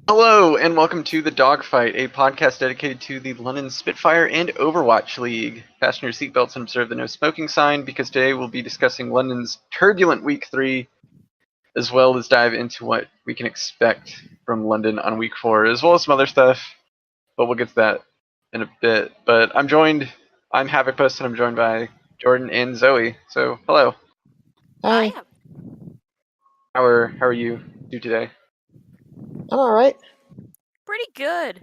Hello, and welcome to the Dogfight, a podcast dedicated to the London Spitfire and Overwatch League. Fasten your seatbelts and observe the no smoking sign, because today we'll be discussing London's turbulent Week 3, as well as dive into what we can expect from London on Week 4, as well as some other stuff, but we'll get to that in a bit. But I'm Havokpus, and I'm joined by Jordan and Zoe. So, hello. I Hi. am How are you today? I'm all right. pretty good.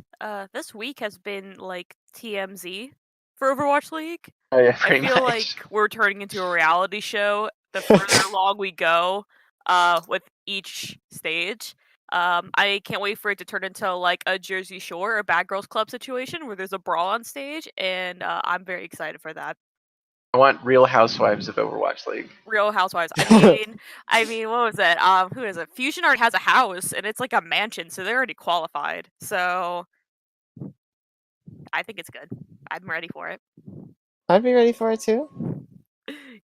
This week has been like TMZ for Overwatch League. Oh yeah, I pretty feel like much. we're turning into a reality show the further along we go, with each stage. I can't wait for it to turn into like a Jersey Shore or Bad Girls Club situation where there's a brawl on stage, and I'm very excited for that. I want Real Housewives of Overwatch League. Real Housewives. I mean, what was it? Who is it? Fusion already has a house, and it's like a mansion, so they're already qualified. So I think it's good. I'm ready for it. I'd be ready for it too.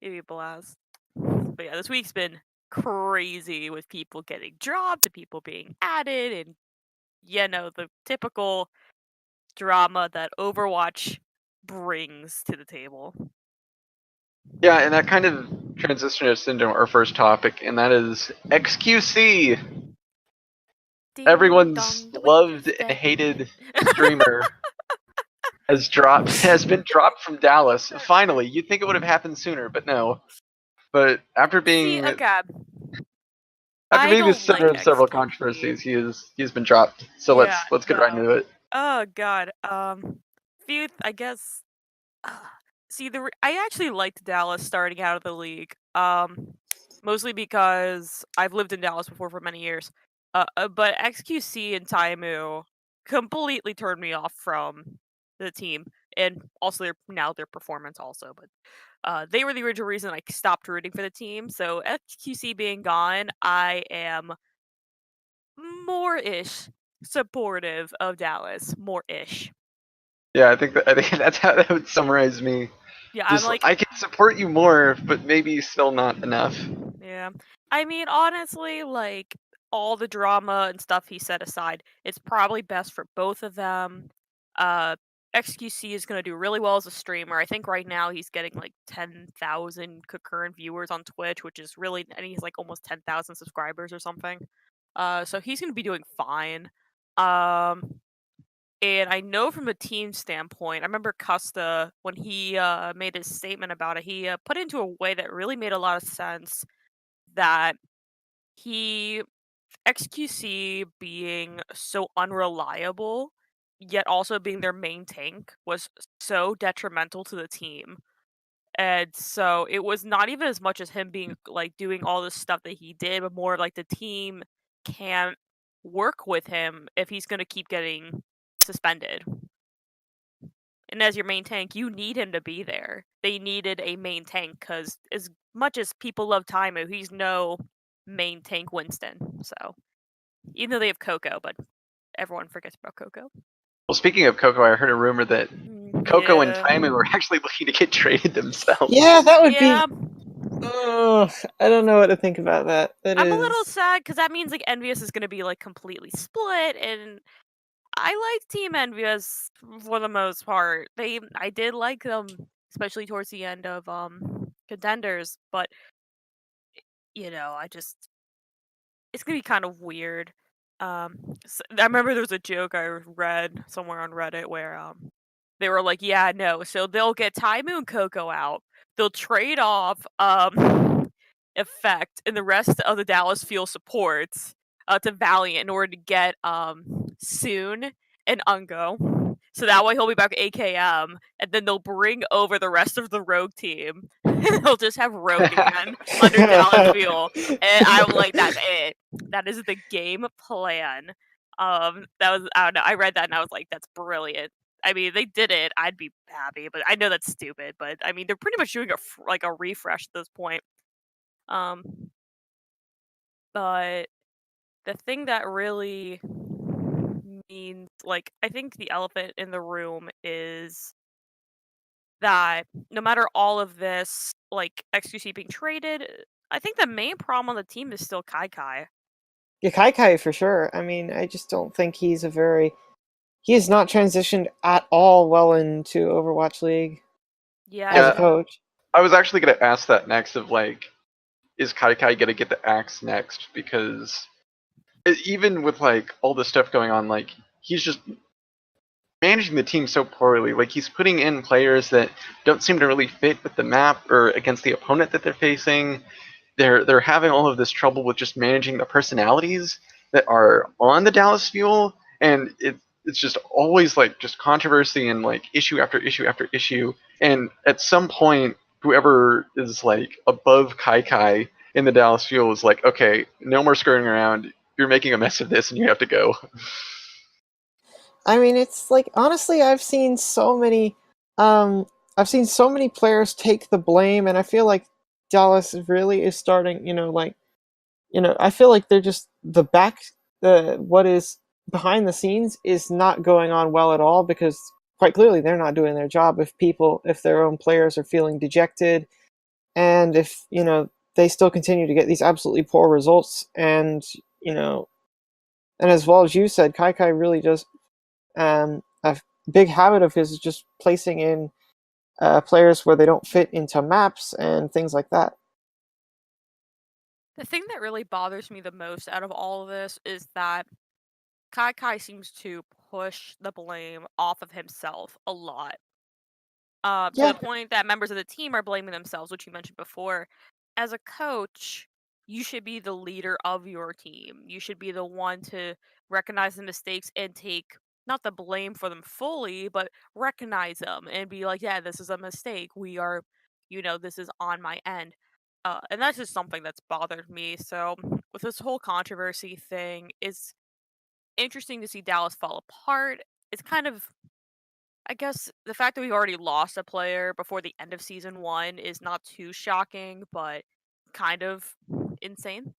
Give me a blast. But yeah, this week's been crazy with people getting dropped and people being added, and the typical drama that Overwatch brings to the table. Yeah, and that kind of transitioned us into our first topic, and that is XQC. Ding Everyone's dong, the witch is loved and dead. hated streamer has been dropped from Dallas. Finally, you'd think it would have happened sooner, but no. But See, okay, after I being the don't center like of several XQC. controversies, he's been dropped. So Yeah, let's get right no. into it. Oh god. I guess. See, I actually liked Dallas starting out of the league. Mostly because I've lived in Dallas before for many years. But XQC and Taimu completely turned me off from the team, and also their performance also. But they were the original reason I stopped rooting for the team. So XQC being gone, I am more ish supportive of Dallas. More ish. Yeah, I think that's how that would summarize me. Yeah, I'm Just like, I can support you more, but maybe still not enough. yeah. I mean, honestly, like, all the drama and stuff he set aside, it's probably best for both of them. Uh, XQC is going to do really well as a streamer. I think right now he's getting like 10,000 concurrent viewers on Twitch, which is really, and he's like almost 10,000 subscribers or something. So he's going to be doing fine. Um, and I know from a team standpoint, I remember Costa, when he made his statement about it, he put it into a way that really made a lot of sense that he XQC being so unreliable, yet also being their main tank, was so detrimental to the team. And so it was not even as much as him being like doing all this stuff that he did, but more like the team can't work with him if he's gonna keep getting suspended. And as your main tank, you need him to be there. They needed a main tank because as much as people love Taimu, he's no main tank Winston. So even though they have Coco, but everyone forgets about Coco. Well, speaking of Coco, I heard a rumor that Coco and Yeah. Taimu are actually looking to get traded Yeah, themselves. that would be. Yeah. Oh, I don't know what to think about that. That I'm a little is. sad because that means like Envious is gonna be like completely split, and I like Team Envious for the most part. I did like them, especially towards the end of Contenders, but I just it's gonna be kind of weird. I remember there was a joke I read somewhere on Reddit where they were like, "Yeah, no, so they'll get Taimu and Coco out. They'll trade off Effect and the rest of the Dallas Fuel supports to Valiant in order to get Soon and Ungo. So that way he'll be back at AKM, and then they'll bring over the rest of the Rogue team. And they'll just have Rogue again under Dallas Fuel. And I'm like, that's it. That is the game plan. That was, I don't know. I read that and I was like, that's brilliant. I mean, they did it. I'd be happy, but I know that's stupid. But I mean, they're pretty much doing a refresh at this point. Um, but the thing that really means, like, I think the elephant in the room is that no matter all of this, like XQC being traded, I think the main problem on the team is still Kai Kai. Yeah, Kai for sure. I mean, I just don't think he has not transitioned at all well into Overwatch League Yeah, as a Yeah, coach. I was actually going to ask that next of like, is Kai going to get the axe next? Because even with like all this stuff going on, like he's just managing the team so poorly. Like he's putting in players that don't seem to really fit with the map or against the opponent that they're facing. They're having all of this trouble with just managing the personalities that are on the Dallas Fuel, and it's just always like just controversy and like issue after issue after issue. And at some point, whoever is like above Kai in the Dallas Fuel is like, okay, no more skirting around. You're making a mess of this, and you have to go. I mean, it's like honestly, um, I've seen so many players take the blame, and I feel like Dallas really is starting. I feel like they're just the what is behind the scenes is not going on well at all because quite clearly they're not doing their job. If their own players are feeling dejected, and if they still continue to get these absolutely poor results, and you know, and as well as you said, Kai really does a big habit of his is just placing in players where they don't fit into maps and things like that. the thing that really bothers me the most out of all of this is that Kai seems to push the blame off of himself a lot. To the Yeah, point that members of the team are blaming themselves, which you mentioned before. As a coach, you should be the leader of your team. You should be the one to recognize the mistakes and take not the blame for them fully, but recognize them and be like, yeah, this is a mistake. This is on my end. And that's just something that's bothered me. So, with this whole controversy thing, it's interesting to see Dallas fall apart. It's kind of, I guess, the fact that we already lost a player before the end of season one is not too shocking, but kind of insane.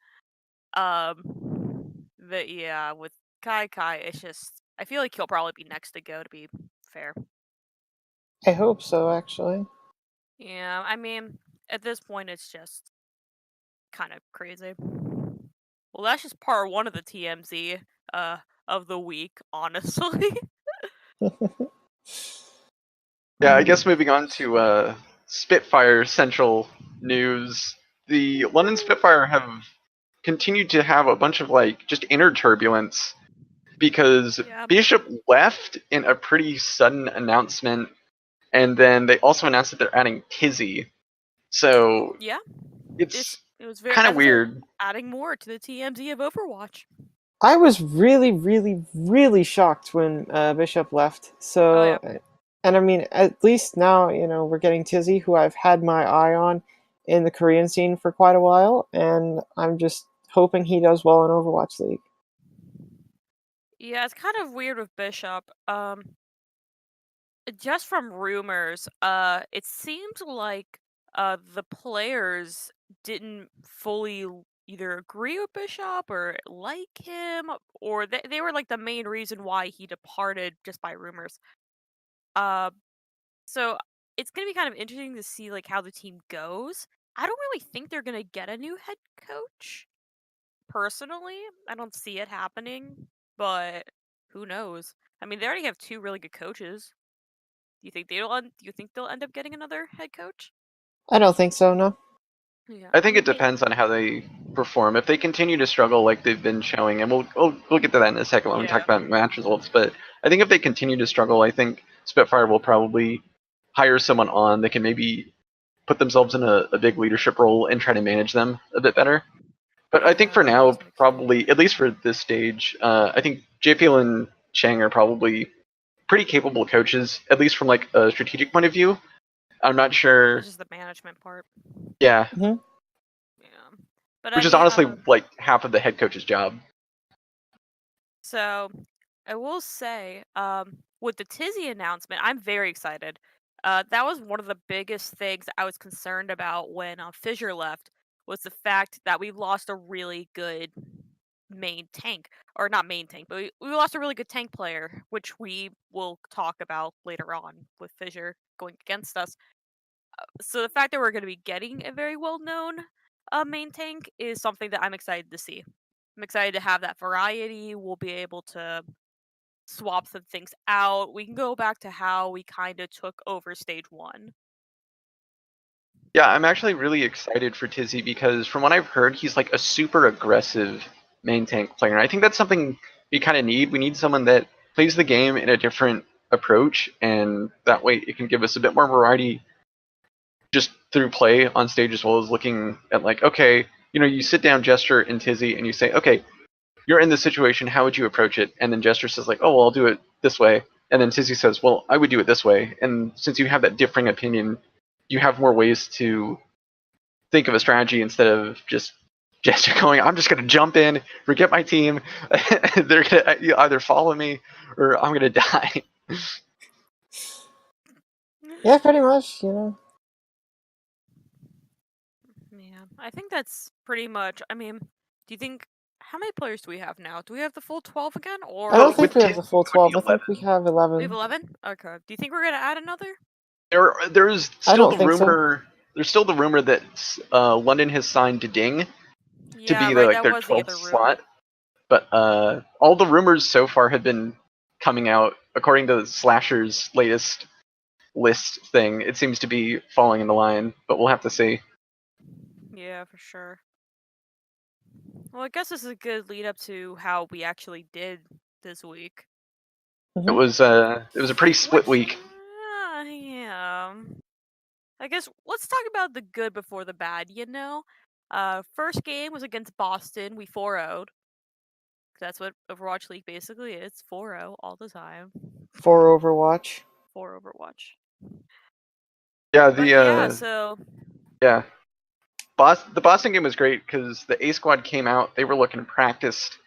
But yeah, with Kai, it's just I feel like he'll probably be next to go. To be fair, I hope so, actually. yeah. I mean, at this point, it's just kind of crazy. Well, that's just part one of the TMZ uh of the week, honestly. Yeah, I guess moving on to Spitfire Central news. The London Spitfire have continued to have a bunch of like just inner turbulence because Yeah, Bishop left in a pretty sudden announcement, and then they also announced that they're adding Tizzy. So yeah. it's It was very, kind of as I said, weird. adding more to the TMZ of Overwatch. I was really, really, really shocked when Bishop left. Oh yeah. And I mean, at least now we're getting Tizzy, who I've had my eye on in the Korean scene for quite a while, and I'm just hoping he does well in Overwatch League. Yeah, it's kind of weird with Bishop. Just from rumors, it seemed like the players didn't fully either agree with Bishop or like him, or they were like the main reason why he departed just by rumors. Uh, so it's gonna be kind of interesting to see like how the team goes. I don't really think they're gonna get a new head coach. Personally, I don't see it happening, but who knows? I mean, they already have two really good coaches. Do you think they'll end up getting another head coach? I don't think so, no. Yeah, I I think it mean, maybe. depends on how they perform. If they continue to struggle like they've been showing, and we'll get to that in a second when we talk Yeah. about match results. But I think if they continue to struggle, I think Spitfire will probably hire someone on that can maybe put themselves in a big leadership role and try to manage them a bit better. But I think Yeah, for that now, does make sense. probably at least for this stage, I think JPL and Chang are probably pretty capable coaches, at least from like a strategic point of view. I'm not It's sure. just the management part. Yeah, Hmm. Yeah. But I which is mean, honestly like half of the head coach's job. so I will say, with the Tizzy announcement, I'm very excited. That was one of the biggest things I was concerned about when Fissure left, was the fact that we lost a really good main tank, or not main tank, but we lost a really good tank player, which we will talk about later on with Fissure going against us. So the fact that we're going to be getting a very well known main tank is something that I'm excited to see. I'm excited to have that variety. We'll be able to swap some things out. We can go back to how we kind of took over stage 1. Yeah, I'm actually really excited for Tizzy because from what I've heard, he's like a super aggressive main tank player. And I think that's something we kind of need. We need someone that plays the game in a different approach, and that way it can give us a bit more variety just through play on stage, as well as looking at like, okay, you sit down Jester and Tizzy and you say, okay, you're in this situation, how would you approach it? And then Jester says like, oh, well, I'll do it this way. And then Tizzy says, well, I would do it this way. And since you have that differing opinion, you have more ways to think of a strategy instead of just going, I'm just going to jump in, forget my team. They're going to either follow me or I'm going to die. Yeah, pretty much. Yeah, I think that's pretty much. I mean, do you think how many players do we have now? Do we have the full 12 again, or I don't think With we have the Tizzy, full it would be 12. I think we have 11. we have 11? Okay. Do you think we're gonna add another? There's I still don't the think so. rumor. There's still the rumor that London has signed Ding to Yeah, be right. their That was the 12th other rumor. slot. But all the rumors so far have been coming out according to Slasher's latest list thing. It seems to be falling in the line, but we'll have to see. Yeah, for sure. Well, I guess this is a good lead up to how we actually did this week. It was a pretty split week. Yeah. I guess let's talk about the good before the bad. First game was against Boston. We 4-0'd. That's what Overwatch League basically is. 4-0 all the time. For Overwatch. For Overwatch. Yeah, But yeah, so yeah. The Boston game was great because the A squad came out. They were looking practiced.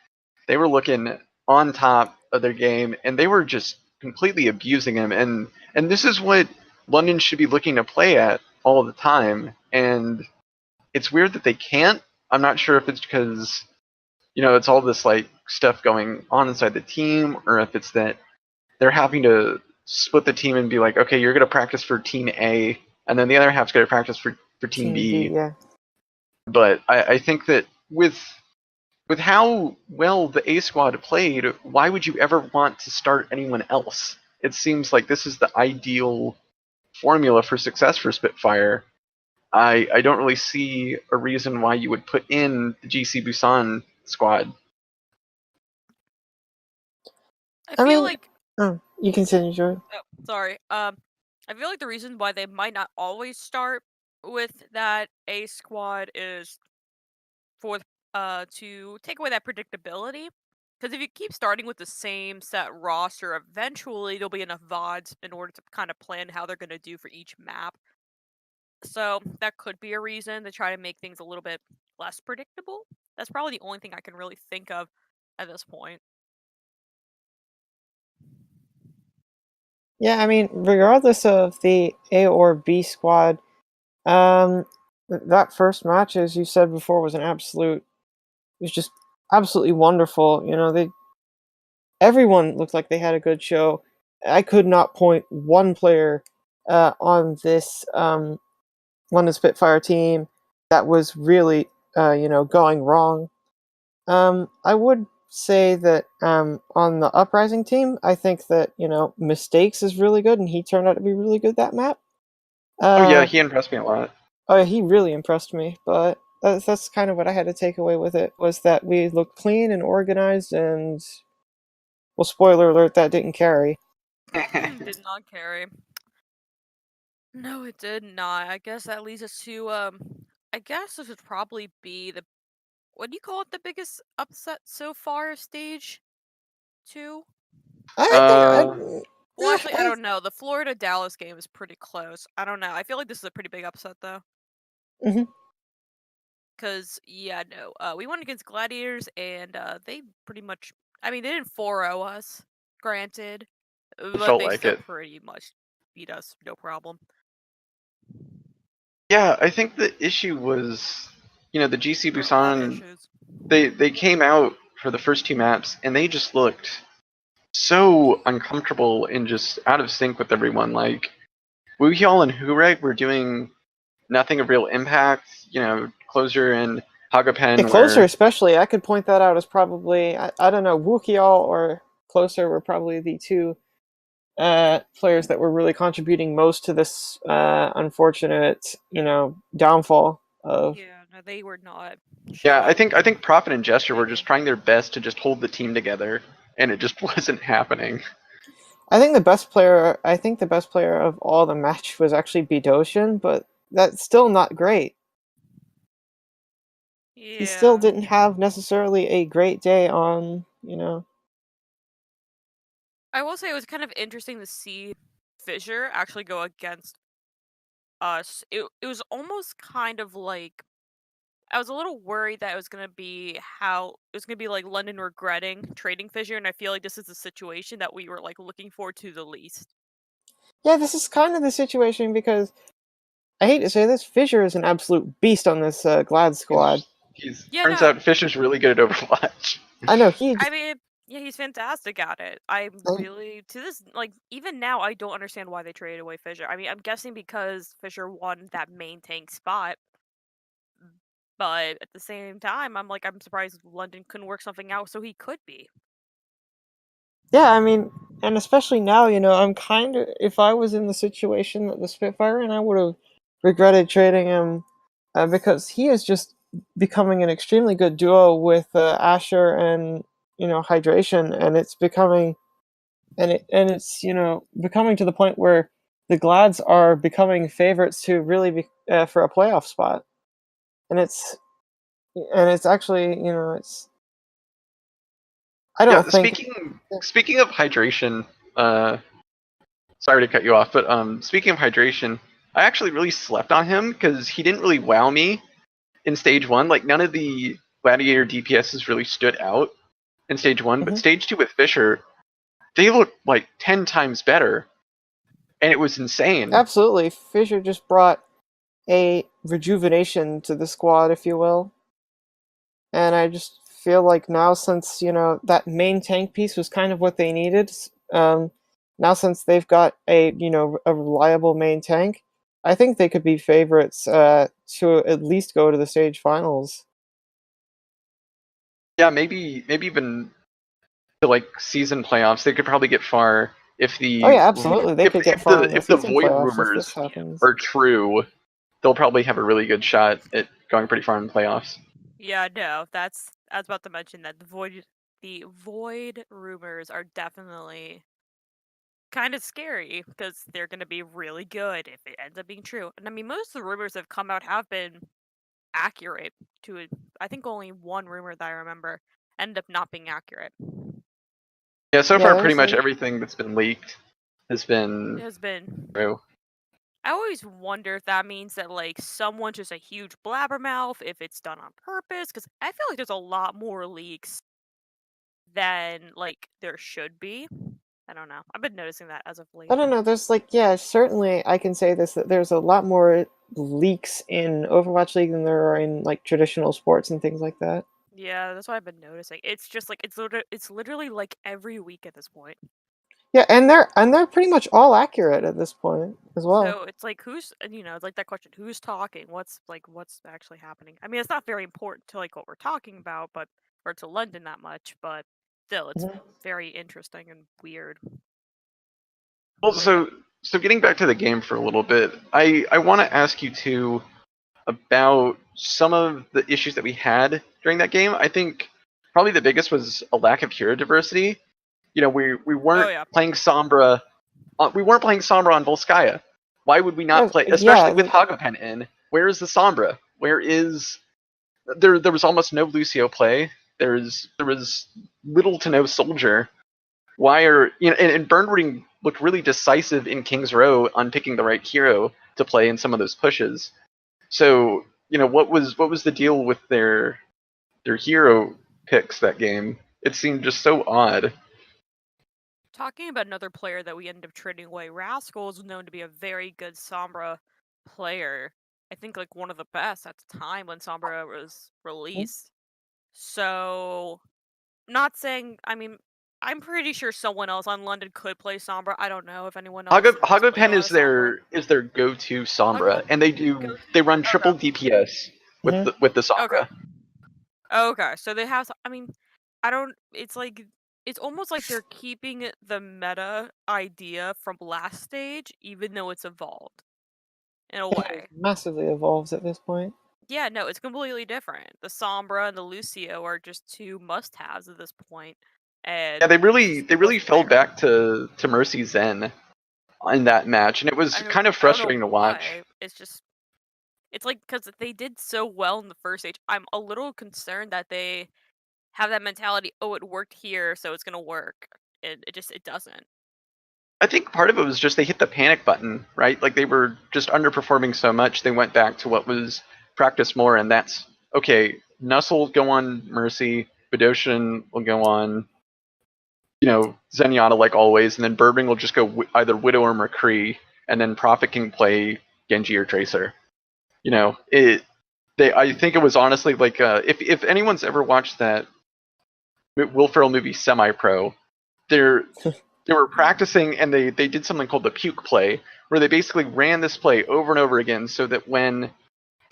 They were looking on top of their game, and they were just completely abusing him. And this is what London should be looking to play at all the time. And it's weird that they can't. I'm not sure if it's because it's all this like stuff going on inside the team, or if it's that they're having to split the team and be like, okay, you're gonna practice for Team A, and then the other half's gonna practice for Team B. Yeah. But I think that with how well the A squad played, why would you ever want to start anyone else? It seems like this is the ideal formula for success for Spitfire. I don't really see a reason why you would put in the GC Busan squad. I feel like you continue, Jordan. Oh, sorry. I feel like the reason why they might not always start with that A squad is for to take away that predictability. Because if you keep starting with the same set roster, eventually there'll be enough VODs in order to kind of plan how they're going to do for each map. So that could be a reason to try to make things a little bit less predictable. That's probably the only thing I can really think of at this point. Yeah, I mean, regardless of the A or B squad, that first match, as you said before, was it was just absolutely wonderful. Everyone looked like they had a good show. I could not point one player on this London Spitfire team that was really, going wrong. I would say that on the Uprising team, I think that Mistakes is really good, and he turned out to be really good that map. Oh yeah, he impressed me a lot. Oh yeah, he really impressed me. But that's kind of what I had to take away with it, was that we looked clean and organized, and well, spoiler alert, that didn't carry. Did not carry. No, it did not. I guess that leads us to I guess this would probably be the what do you call it, the biggest upset so far of stage 2? Well, actually, I don't know. The Florida Dallas game is pretty close. I don't know. I feel like this is a pretty big upset though. Mhm. Cause yeah, no. We went against Gladiators and they pretty much. I mean, they didn't 4-0 us, granted, but felt they like still it. pretty much beat us, no problem. Yeah, I think the issue was, the GC There were a lot of Busan, issues. they came out for the first 2 maps and they just looked so uncomfortable and just out of sync with everyone. Like, Woohyal and Hureg were doing nothing of real impact. Closure and Hagapen, Closer where especially, I could point that out as probably, I don't know, Wukial or Closer were probably the two players that were really contributing most to this unfortunate, downfall of. Yeah, no, they were not yeah, I showing. think Prophet and Gesture were just Anything. trying their best to just hold the team together, and it just wasn't happening. I think the best player of all the match was actually Bidoshin, but that's still not great. He still Yeah. didn't have necessarily a great day on, I will say it was kind of interesting to see Fissure actually go against us. It was almost kind of like I was a little worried that it was gonna be like London regretting trading Fissure, and I feel like this is a situation that we were like looking forward to the least. Yeah, this is kind of the situation because I hate to say this, Fisher is an absolute beast on this Glad squad. He's Yeah, turns no, out Fisher's really good at Overwatch. I know I mean, yeah, he's fantastic at it. I'm I- really to this like even now I don't understand why they traded away Fissure. I mean, I'm guessing because Fissure won that main tank spot, but at the same time, I'm surprised London couldn't work something out so he could be. yeah, I mean, and especially now, I'm kind of, if I was in the situation that the Spitfire, and I would have regretted trading him because he is just becoming an extremely good duo with Asher and Hydration, and it's becoming, it's becoming to the point where the Glads are becoming favorites to really be for a playoff spot, and it's actually it's I Yeah, don't think. speaking of hydration, uh, sorry to cut you off, but speaking of hydration, I actually really slept on him because he didn't really wow me in stage one. Like none of the gladiator DPSs really stood out in stage one, but Mhm. stage two with Fisher, they looked like 10 times better, and it was insane. Absolutely, Fisher just brought a rejuvenation to the squad, if you will. And I just feel like now, since that main tank piece was kind of what they needed, now since they've got a reliable main tank, I think they could be favorites to at least go to the stage finals. Yeah, maybe even to like season playoffs, they could probably get far if Oh yeah, absolutely, they could get far in the if the season void playoffs if this rumors happens. are true. They'll probably have a really good shot at going pretty far in the playoffs. Yeah, no, I was about to mention that the void rumors are definitely kind of scary because they're going to be really good if it ends up being true. And I mean, most of the rumors that have come out have been accurate to it. I think only one rumor that I remember ended up not being accurate. Yeah, so Yeah, far pretty there's much a everything that's been leaked has It been has been. true. I always wonder if that means that like someone's just a huge blabbermouth, if it's done on purpose, because I feel like there's a lot more leaks than like there should be. I don't know. I've been noticing that as of I late. don't know. There's yeah, certainly I can say this that there's a lot more leaks in Overwatch League than there are in like traditional sports and things like that. Yeah, that's what I've been noticing. It's just like it's literally like every week at this point. Yeah, and they're pretty much all accurate at this point as well. So it's like it's like that question, who's talking? What's actually happening? I mean, it's not very important to like what we're talking about, but or to London that much, but still it's Mhm. very interesting and weird. Well, so getting back to the game for a little bit, I want to ask you too about some of the issues that we had during that game. I think probably the biggest was a lack of hero diversity. You know, we Oh weren't yeah. playing Sombra. We weren't playing Sombra on Volskaya. Why would we not play, especially Yeah, with Hagapen in? Where is the Sombra? Where is there? There was almost no Lucio play. There was little to no Soldier. Why are and Burnwarding looked really decisive in King's Row on picking the right hero to play in some of those pushes. So what was the deal with their hero picks that game? It seemed just so odd. Talking about another player that we ended up trading away, Rascal is known to be a very good Sombra player. I think like one of the best at the time when Sombra was released. So, not saying. I mean, I'm pretty sure someone else on London could play Sombra. I don't know if anyone else has played a Hagapen lot of Sombra. is their go-to Hagapen Sombra, and go. they run triple Okay. DPS with Mhm. the Okay. Sombra. Okay, so they have. I mean, I don't. It's like it's almost like they're keeping the meta idea from last stage, even though it's evolved in a It way. massively evolves at this point. Yeah, no, it's completely different. The Sombra and the Lucio are just two must-haves at this point, Yeah, and they it really just they really wasn't fell there. back to Mercy Zen in that match, and it was I kind of I don't know frustrating to watch. why. It's just it's like because they did so well in the first stage. I'm a little concerned that they have that mentality. Oh, it worked here, so it's gonna work. It doesn't. I think part of it was just they hit the panic button, right? Like they were just underperforming so much, they went back to what was practice more, and that's okay. Nussel will go on Mercy, Bedoshin will go on, Zenyatta like always, and then Burbing will just go either Widow or McCree, and then Prophet can play Genji or Tracer. I think it was honestly like if anyone's ever watched that Will Ferrell movie Semi Pro, they're they were practicing and they did something called the puke play, where they basically ran this play over and over again so that when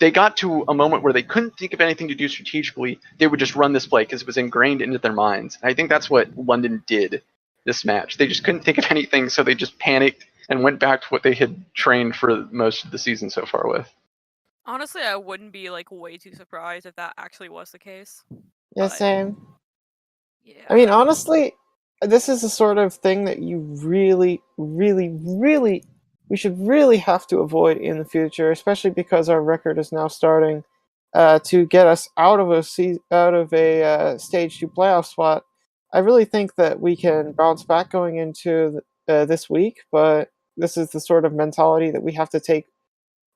they got to a moment where they couldn't think of anything to do strategically, they would just run this play because it was ingrained into their minds. And I think that's what London did this match. They just couldn't think of anything, so they just panicked and went back to what they had trained for most of the season so far with. Honestly, I wouldn't be like way too surprised if that actually was the case. Yeah, But same. yeah, I mean, honestly, this is the sort of thing that you really, really, really, we should really have to avoid in the future, especially because our record is now starting to get us out of a stage 2 playoff spot. I really think that we can bounce back going into this week, but this is the sort of mentality that we have to take,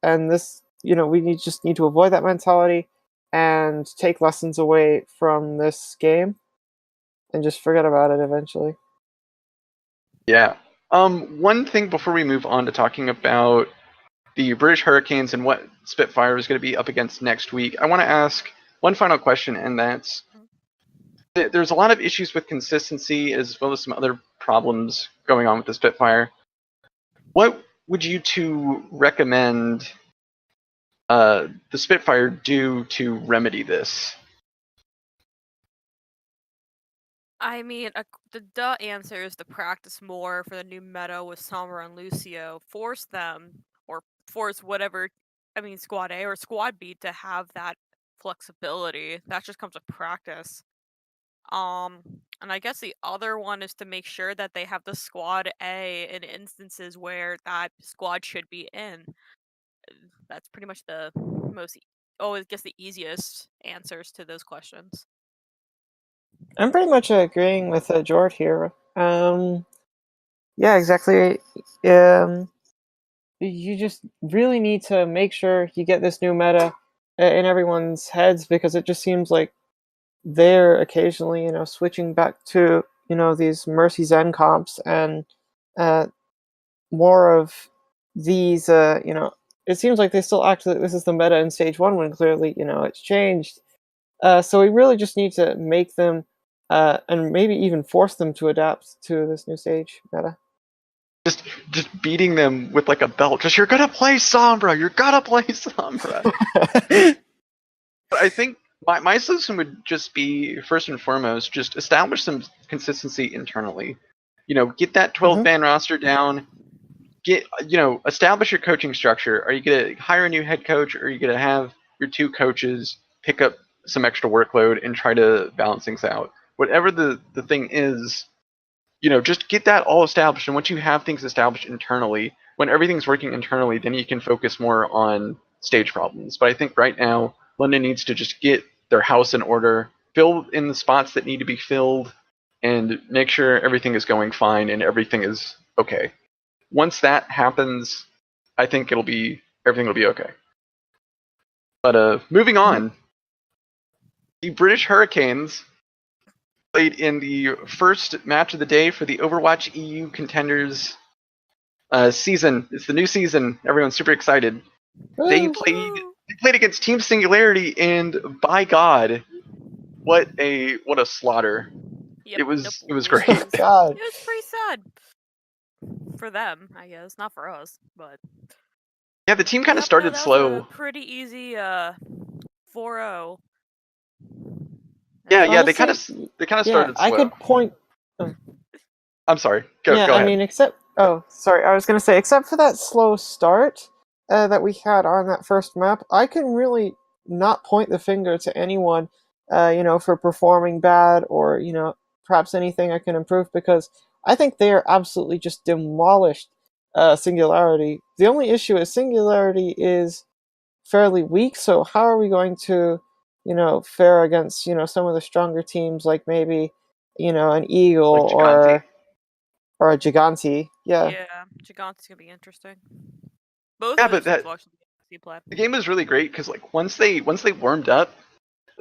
and just need to avoid that mentality and take lessons away from this game and just forget about it eventually. Yeah. One thing before we move on to talking about the British Hurricanes and what Spitfire is going to be up against next week, I want to ask one final question, and that's there's a lot of issues with consistency as well as some other problems going on with the Spitfire. What would you two recommend the Spitfire do to remedy this? I mean, the answer is to practice more for the new meta with Sombra and Lucio. Force them, or force whatever, I mean, Squad A or Squad B to have that flexibility. That just comes with practice. Um, and I guess the other one is to make sure that they have the Squad A in instances where that squad should be in. That's pretty much the most, I guess the easiest answers to those questions. I'm pretty much agreeing with Jord here. Yeah, exactly. You just really need to make sure you get this new meta in everyone's heads, because it just seems like they're occasionally, switching back to, these Mercy Zen comps and uh, more of these, it seems like they still act that this is the meta in stage 1 when clearly, it's changed. So we really just need to make them, and maybe even force them to adapt to this new stage meta. Just beating them with like a belt. Just you're gonna play Sombra. You're gonna play Sombra. But I think my solution would just be first and foremost just establish some consistency internally. Get that 12-man roster down. Establish your coaching structure. Are you gonna hire a new head coach, or are you gonna have your two coaches pick up some extra workload and try to balance things out? Whatever the thing is, just get that all established. And once you have things established internally, when everything's working internally, then you can focus more on stage problems. But I think right now, London needs to just get their house in order, fill in the spots that need to be filled, and make sure everything is going fine and everything is okay. Once that happens, I think everything will be okay. But moving on, the British Hurricanes played in the first match of the day for the Overwatch EU Contenders season. It's the new season. Everyone's super excited. They played against Team Singularity, and by God, what a slaughter! Yep, It was nope, great. Oh, God. It was pretty sad for them, I guess, not for us, but Yeah, the team kind of yep, no, started that was a slow. pretty easy 4-0. Yeah, they kind of Honestly, started I slow. could point. I'm sorry. Go I ahead. mean, I was gonna say, except for that slow start that we had on that first map, I can really not point the finger to anyone, for performing bad or perhaps anything I can improve because I think they are absolutely just demolished. Singularity. The only issue is Singularity is fairly weak. So how are we going to, fare against some of the stronger teams like maybe an Eagle Like Gigante. or a Gigante? Yeah. Yeah, Gigante's gonna be interesting. Both Yeah, of those but teams will actually be play. the game was really great because like once they warmed up,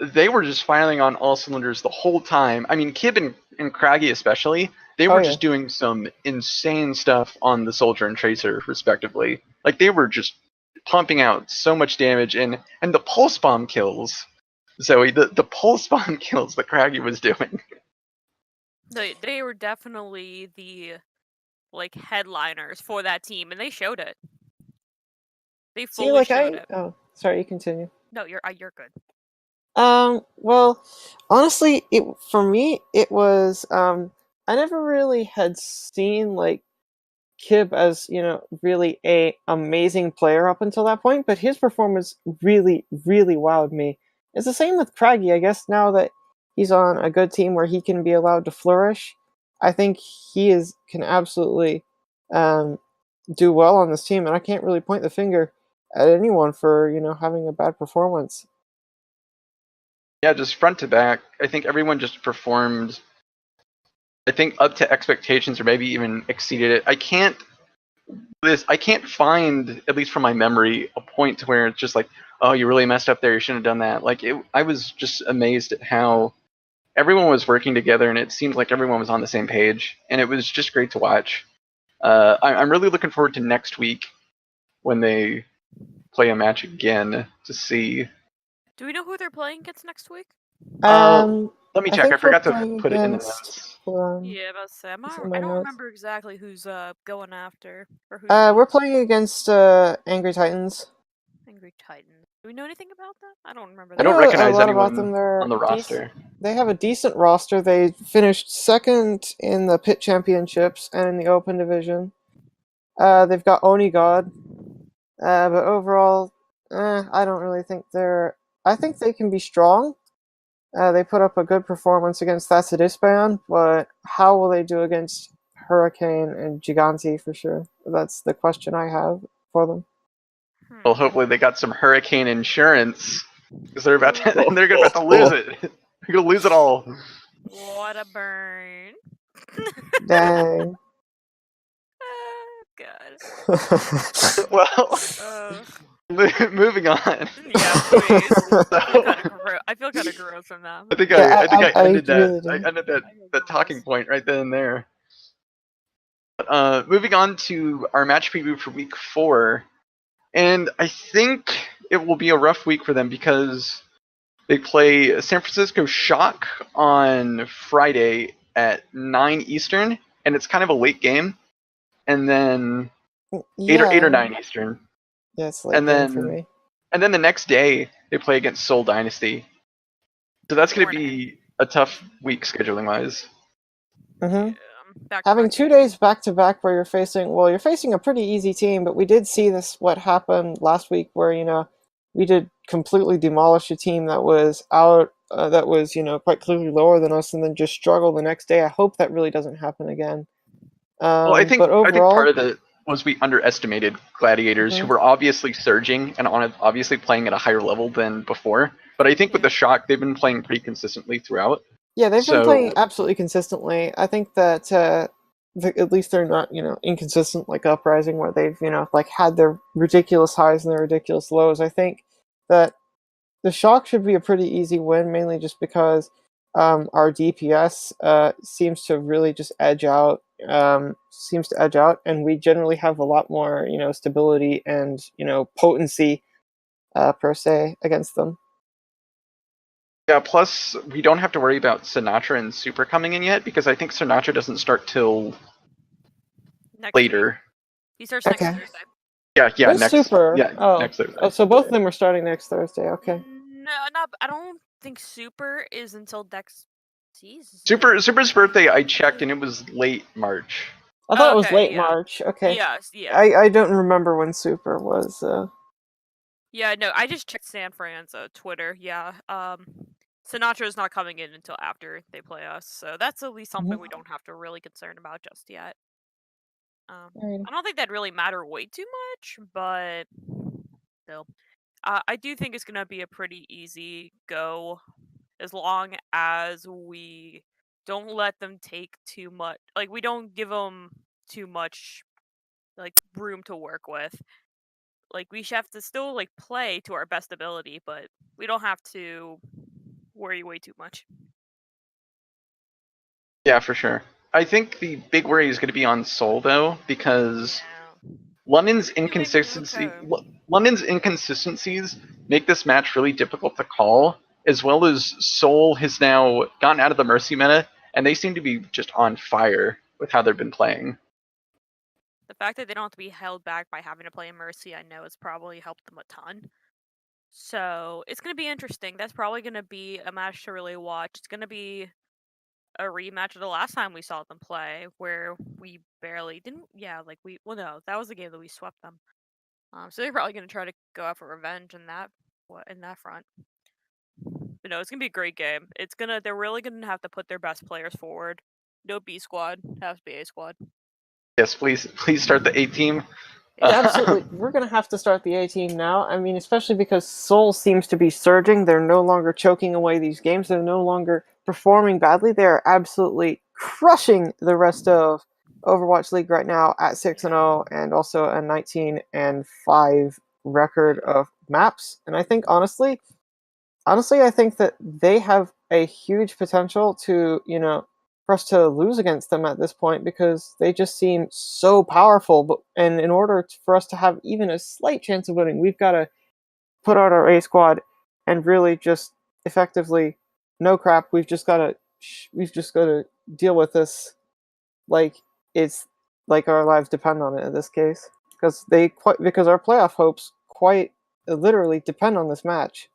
they were just firing on all cylinders the whole time. I mean, Kib and Craggy especially, they Oh were yeah. just doing some insane stuff on the Soldier and Tracer, respectively. Like they were just pumping out so much damage, and the pulse bomb kills. Zoe, the pulse bomb kills that Craggy was doing. They were definitely the like headliners for that team, and they showed it. They See, fully showed it. oh, sorry, you continue. No, you're good. Well, honestly, for me it was I never really had seen like Kib as really a amazing player up until that point, but his performance really really wowed me. It's the same with Craggy. I guess now that he's on a good team where he can be allowed to flourish, I think can absolutely um, do well on this team, and I can't really point the finger at anyone for having a bad performance. Yeah, just front to back. I think everyone just performed. I think up to expectations, or maybe even exceeded it. I can't find, at least from my memory, a point to where it's just like, oh, you really messed up there. You shouldn't have done that. I was just amazed at how everyone was working together, and it seemed like everyone was on the same page, and it was just great to watch. I'm really looking forward to next week when they play a match again to see. Do we know who they're playing against next week? Um, Let me I check. I think we're forgot to playing put it in the against. notes. Yeah, about to say, It's in I my don't notes. remember exactly who's going after or who's playing. We're playing against Angry Titans. Angry Titans. Do we know anything about that? I don't remember I We that. don't know a recognize lot about them. anyone on the roster. They have a decent roster. They finished second in the Pit Championships and in the Open Division. They've got Oni God, but overall, I don't really think they're. I think they can be strong. They put up a good performance against Thatsadispan, but how will they do against Hurricane and Gigante for sure? That's the question I have for them. Well, hopefully they got some hurricane insurance because they're about to Oh. lose it. They're gonna lose it all. What a burn. Dang. God. Well, Ugh. moving on. Yeah, please. So, I feel kind of gross from that. I think Yeah, I I ended that. really I do. ended that talking point right then and there. Moving on to our match preview for week 4, and I think it will be a rough week for them because they play San Francisco Shock on Friday at 9 Eastern, and it's kind of a late game. And then eight or Yeah. 9 Eastern, Yeah, it's late and game for then me. the next day they play against Seoul Dynasty. So that's going to be a tough week scheduling wise. Mm-hmm. Back Having 2 days back to back where you're facing a pretty easy team, but we did see what happened last week where, we did completely demolish a team that was quite clearly lower than us and then just struggle the next day. I hope that really doesn't happen again. Well, But I think part overall, of it was we underestimated Gladiators, who were obviously surging and obviously playing at a higher level than before. But I think with the Shock, they've been playing pretty consistently throughout. yeah, they've been So playing absolutely consistently. I think that at least they're not, inconsistent like Uprising, where they've, had their ridiculous highs and their ridiculous lows. I think that the Shock should be a pretty easy win, mainly just because our DPS seems to really just edge out. And we generally have a lot more, stability and potency per se against them. yeah, plus we don't have to worry about Sinatra and Super coming in yet because I think Sinatra doesn't start till later. Week. He starts next Thursday. Who's next Super? next Thursday. So both of them are starting next Thursday. Okay. No, I don't think Super is until next season. Super's birthday, I checked, and it was late March. I thought it was Okay, late yeah. March. Okay. Yes, yeah. I don't remember when Super was. Yeah, no, I just checked San Fran's Twitter. Yeah, Sinatra's not coming in until after they play us, so that's at least something we don't have to really concern about just yet. I don't think that'd really matter way too much, but still. I do think it's gonna be a pretty easy go, as long as we don't let them take too much. Like, we don't give them too much, like, room to work with. Like, we should have to still, like, play to our best ability, but we don't have to worry way too much. Yeah, for sure. I think the big worry is going to be on Seoul, though, because Yeah. London's Okay. inconsistencies make this match really difficult to call, as well as Seoul has now gotten out of the Mercy meta, and they seem to be just on fire with how they've been playing. The fact that they don't have to be held back by having to play in Mercy, I know has probably helped them a ton. So it's gonna be interesting. That's probably gonna be a match to really watch. It's gonna be a rematch of the last time we saw them play, where we barely didn't. Yeah, like well, no, that was the game that we swept them. So they're probably gonna try to go out for revenge in that front. But no, it's gonna be a great game. They're really gonna have to put their best players forward. No B squad, has to be A squad. Yes, please start the A team. Yeah, absolutely. We're going to have to start the A team now. I mean, especially because Seoul seems to be surging. They're no longer choking away these games. They're no longer performing badly. They're absolutely crushing the rest of Overwatch League right now at 6-0 and also a 19-5 record of maps. And I think honestly, I think that they have a huge potential to, for us to lose against them at this point because they just seem so powerful. But and in order for us to have even a slight chance of winning, we've got to put out our A squad and really just effectively, no crap. We've just got to deal with this like it's like our lives depend on it in this case because our playoff hopes quite literally depend on this match.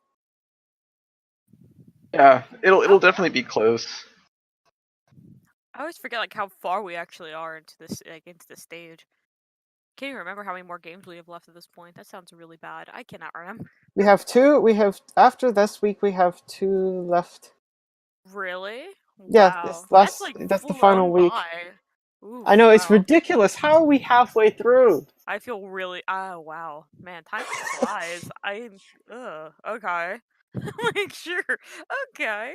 Yeah, it'll definitely be close. I always forget like how far we actually are into the stage. Can't even remember how many more games we have left at this point. That sounds really bad. I cannot remember. We have two. We have after this week. We have two left. Really? Yeah, Wow. that's the final week. By. Oof, I know, it's wow. ridiculous. How are we halfway through? I feel really. Oh wow, man, time flies. Okay. Like sure. Okay.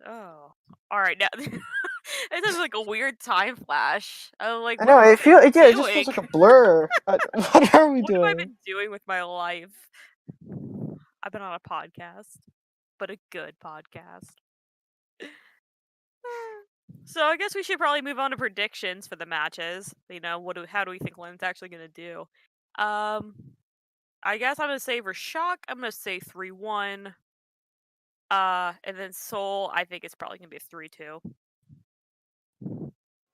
Oh. All right now. It is like a weird time flash. I'm like, I know. what am I It just feels like a blur. What are we What have I doing? been doing with my life? I've been on a podcast, but a good podcast. So I guess we should probably move on to predictions for the matches. How do we think Lynn's actually gonna do? I guess I'm gonna say for Shock, I'm gonna say 3-1. And then Soul, I think it's probably gonna be a 3-2.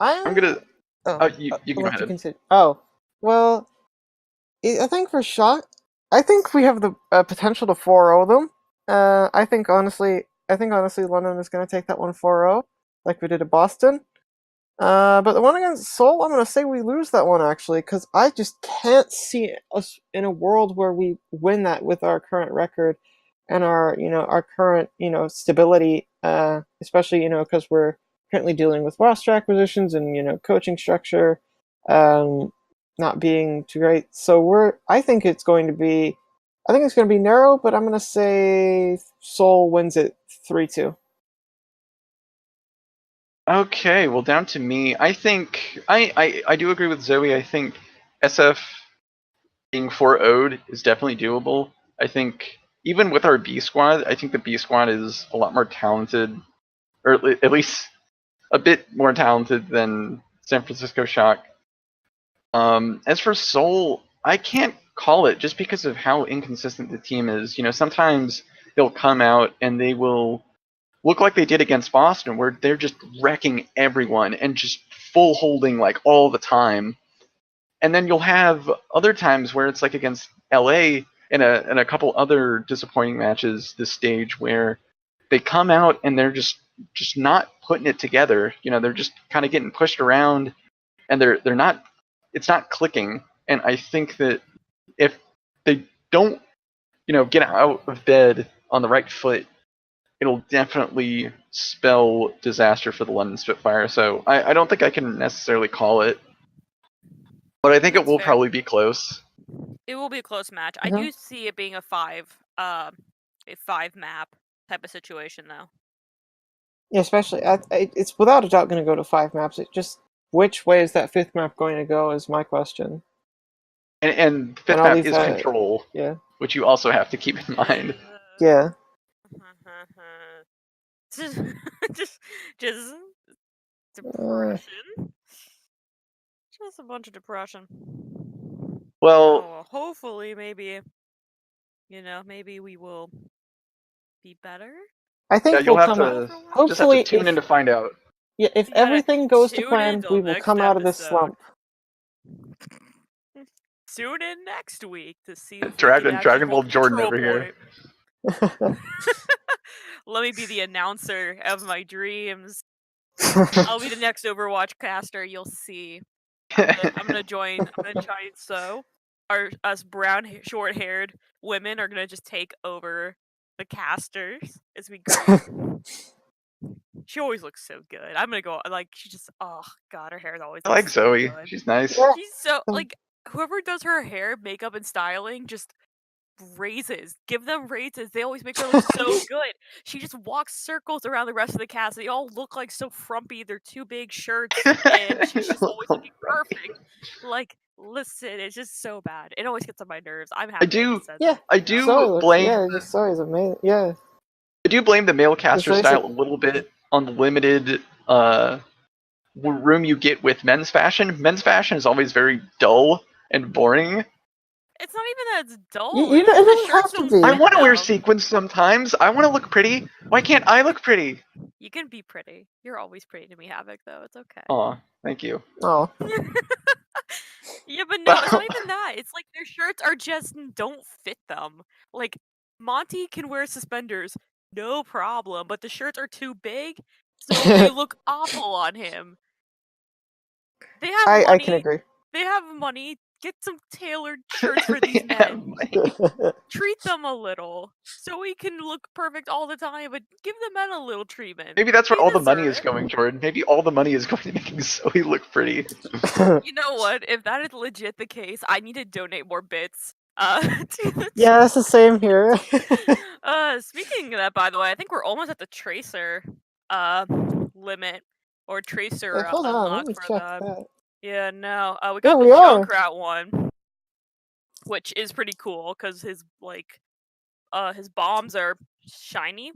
I'm gonna. You I'll can go let you ahead. consider. Oh, well, I think for Shock, I think we have the potential to 4-0 them. I think honestly, London is going to take that one 4-0, like we did at Boston. But the one against Seoul, I'm going to say we lose that one actually, because I just can't see us in a world where we win that with our current record and our current stability. Especially because we're currently dealing with roster acquisitions and coaching structure, not being too great. So I think it's going to be narrow, but I'm going to say Seoul wins it 3-2. Okay, well, down to me. I think I do agree with Zoe. I think SF being 4-0'd is definitely doable. I think even with our B squad, I think the B squad is a lot more talented, or at least a bit more talented than San Francisco Shock. As for Seoul, I can't call it just because of how inconsistent the team is. Sometimes they'll come out and they will look like they did against Boston, where they're just wrecking everyone and just full holding like all the time. And then you'll have other times where it's like against LA, and a couple other disappointing matches this stage where they come out and they're just not putting it together. They're just kind of getting pushed around, and they're not. It's not clicking. And I think that if they don't, get out of bed on the right foot, it'll definitely spell disaster for the London Spitfire. So I don't think I can necessarily call it, but I think it That's will fair. probably be close. It will be a close match. I Mhm. do see it being a 5 map type of situation though. Yeah, especially it's without a doubt going to go to 5 maps. It just which way is that 5th map going to go is my question. And fifth And I'll map leave is that. control, Yeah. which you also have to keep in mind. Yeah. just depression. Just a bunch of depression. Well, Oh, hopefully, maybe we will be better. I think you'll we'll have come out. to just have to Hopefully, tune in to find out. if You gotta everything goes to tune plan, in till we will next come out of this episode. slump. Tune in next week to see if we can actually Dragon Ball hold Jordan control over here. point. Let me be the announcer of my dreams. I'll be the next Overwatch caster. You'll see. I'm gonna join so us brown short-haired women are gonna just take over the casters. It's gonna be great. She always looks so good. I'm gonna go she just oh god, her hair always I looks like so Zoe. good. She's nice. Yeah. She's so whoever does her hair, makeup, and styling just raises. Give them raises. They always make her look so good. She just walks circles around the rest of the cast. They all look like so frumpy. They're two big shirts, and she's just always looking perfect. Listen, it's just so bad. It always gets on my nerves. I'm happy. I do Zoe blame. Zoe's amazing. Yeah. I do blame the male caster Zoe's style a little bit on the limited room you get with men's fashion. Men's fashion is always very dull and boring. It's not even that it's dull. It It's just the doesn't shirts have to don't be. I fit want to wear them. sequins sometimes. I want to look pretty. Why can't I look pretty? You can be pretty. You're always pretty to me, Havoc, though. It's okay. Aw, thank you. Oh. Yeah, but no, it's not even that. It's like their shirts are just don't fit them. Like Monty can wear suspenders, no problem, but the shirts are too big, so they look awful on him. They have money. I can agree. They have money. Get some tailored shirts for these men. Treat them a little, so we can look perfect all the time, but give the men a little treatment. Maybe that's where They all the money deserve is it. going, Jordan. Maybe all the money is going to making Zoe look pretty. You know what? If that is legit the case, I need to donate more bits. Yeah, that's the same here. Speaking of that, by the way, I think we're almost at the tracer limit or tracer Wait, hold on, let unlock me for check the. that. Yeah, no, we Yeah, got we the are. Junkrat one, which is pretty cool because his his bombs are shiny.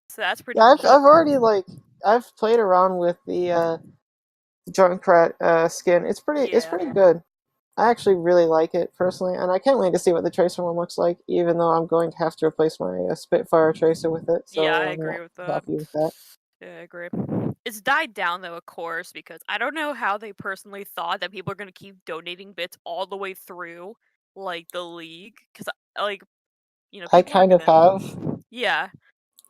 So that's pretty. Yeah, neat. I've already I've played around with the Junkrat skin. It's pretty good. I actually really like it personally, and I can't wait to see what the Tracer one looks like. Even though I'm going to have to replace my Spitfire Tracer with it, so Yeah, I I'm agree not with that. happy with that. Yeah, I agree. It's died down though, of course, because I don't know how they personally thought that people are gonna keep donating bits all the way through, the league, because I people are kind of gonna. have. Yeah,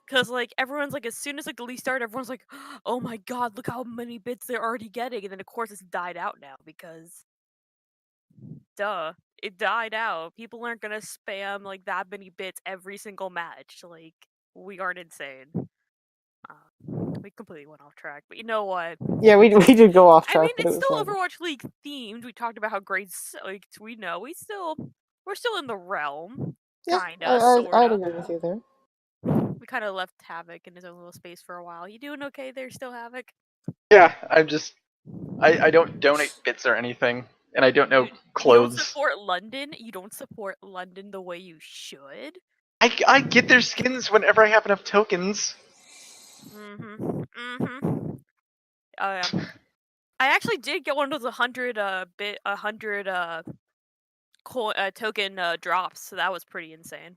because everyone's as soon as the league started, everyone's like, oh my god, look how many bits they're already getting, and then of course it's died out now because, duh, it died out. People aren't gonna spam that many bits every single match. We aren't insane. We completely went off track, but you know what? Yeah, we did go off track, I mean, but it it's was still fun. Overwatch League themed. We talked about how great, we know we're still in the realm, Yeah, kinda, I'd sorta. agree with you there. We kind of left Havoc in his own little space for a while. You doing okay there, still, Havoc? Yeah, I don't donate bits or anything, and I don't know You don't clothes. support London. You don't support London the way you should. I get their skins whenever I have enough tokens. Oh yeah. I actually did get one of those 100 token drops, so that was pretty insane.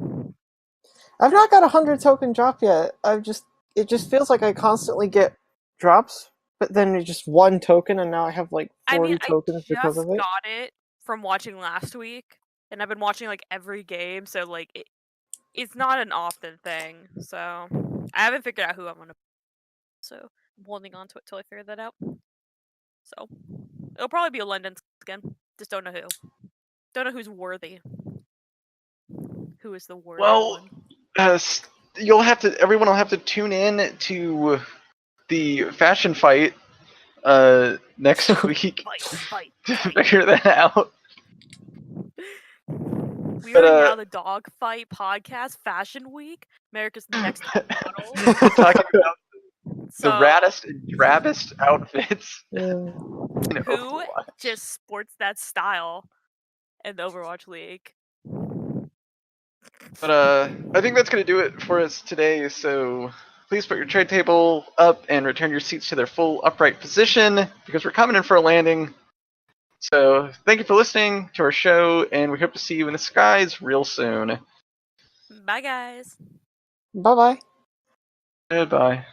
I've not got 100 token drop yet. It just feels like I constantly get drops, but then it's just one token, and now I have 40 tokens because of it. Got it from watching last week, and I've been watching like every game, so like it's not an often thing. So I haven't figured out who I'm gonna. So I'm holding on to it till I figure that out. So it'll probably be a London again. Just don't know who. Don't know who's worthy. Who is the worthy one? Everyone will have to tune in to the fashion fight next week Fight. to figure that out. We But, are now the Dogfight Podcast Fashion Week, America's next top model. talking about So, the raddest and drabbest outfits Yeah. in who Overwatch. just sports that style in the Overwatch League? But I think that's going to do it for us today, so please put your trade table up and return your seats to their full upright position, because we're coming in for a landing. So thank you for listening to our show, and we hope to see you in the skies real soon. Bye, guys. Bye bye. Goodbye.